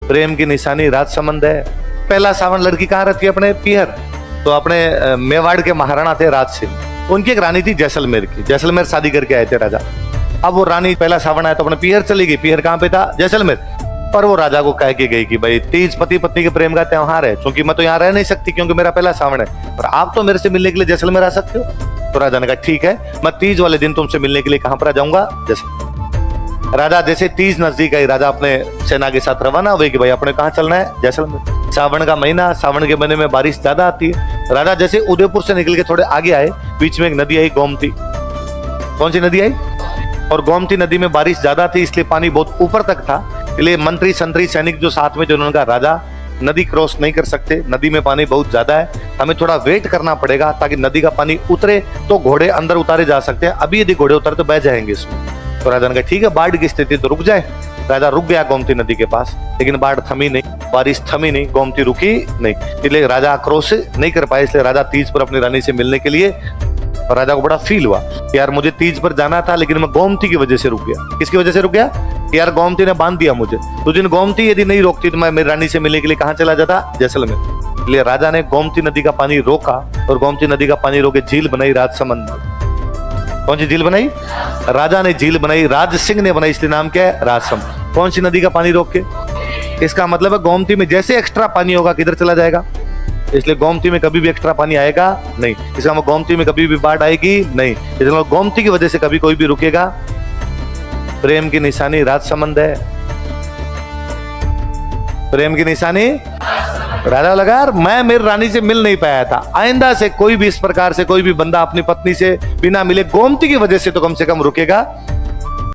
प्रेम की निशानी राजसमंद है। पहला सावन लड़की कहाँ रहती है? अपने पियर। तो अपने मेवाड़ के महाराणा थे राज सिंह, उनकी एक रानी थी जैसलमेर की। जैसलमेर शादी करके आए थे राजा। अब वो रानी पहला सावन आया तो अपने पियर चली गई। पियर कहाँ पे था? जैसलमेर। पर वो राजा को कह के गई कि भाई तीज पति पत्नी के प्रेम का त्योहार है, क्योंकि मैं तो यहाँ रह नहीं सकती क्योंकि मेरा पहला सावन है, पर आप तो मेरे से मिलने के लिए जैसलमेर आ सकते हो। तो राजा ने कहा ठीक है, मैं तीज वाले दिन तुमसे मिलने के लिए कहां पर आ जाऊंगा? जैसलमेर। राजा जैसे तीज नजदीक आई, राजा अपने सेना के साथ रवाना हुए कि भाई अपने कहां चलना है? जैसलमेर। सावन का महीना, सावन के महीने में बारिश ज्यादा आती है। राजा जैसे उदयपुर से निकल के थोड़े आगे आए, बीच में एक नदी आई, गोमती। कौन सी नदी आई? और गोमती नदी में बारिश ज्यादा थी, इसलिए पानी बहुत ऊपर तक था। इसलिए मंत्री संतरी सैनिक जो साथ में थे उन्होंने कहा राजा नदी क्रॉस नहीं कर सकते, नदी में पानी बहुत ज्यादा है, हमें थोड़ा वेट करना पड़ेगा ताकि नदी का पानी उतरे तो घोड़े अंदर उतारे जा सकते हैं। अभी यदि घोड़े उतरे तो बह जाएंगे इसमें। तो राजा ने कहा ठीक है, बाढ़ की स्थिति तो रुक जाए। राजा रुक गया गोमती नदी के पास, लेकिन बाढ़ थमी नहीं, बारिश थमी नहीं, गोमती रुकी नहीं। इसलिए राजा आक्रोश नहीं कर पाए। इसलिए राजा तीज पर अपनी रानी से मिलने के लिए, और राजा को बड़ा फील हुआ कि यार मुझे तीज पर जाना था लेकिन मैं गोमती की वजह से रुक गया। किसकी वजह से रुक गया? यार गोमती ने बांध दिया मुझे। तो जिन गोमती यदि नहीं रोकती तो मैं मेरी रानी से मिलने के लिए कहां चला जाता? जैसलमेर। इसलिए राजा ने गोमती नदी का पानी रोका और गोमती नदी का पानी रोके झील बनाई राजसमंद। कौन सी झील बनाई? राजा ने झील बनाई, राज सिंह ने बनाई, इसलिए नाम क्या है? राजसमंद। कौन सी नदी का पानी रोक के? इसका मतलब है गोमती में जैसे एक्स्ट्रा पानी होगा किधर चला जाएगा? इसलिए गोमती में कभी भी एक्स्ट्रा पानी आएगा नहीं। इसका मतलब गोमती में कभी भी बाढ़ आएगी नहीं। इसलिए गोमती की वजह से कभी कोई भी रुकेगा। प्रेम की निशानी राजसमंद है। प्रेम की निशानी राजा लगा यार मैं मेरी रानी से मिल नहीं पाया था, आइंदा से कोई भी इस प्रकार से कोई भी बंदा अपनी पत्नी से बिना मिले गोमती की वजह से तो कम रुकेगा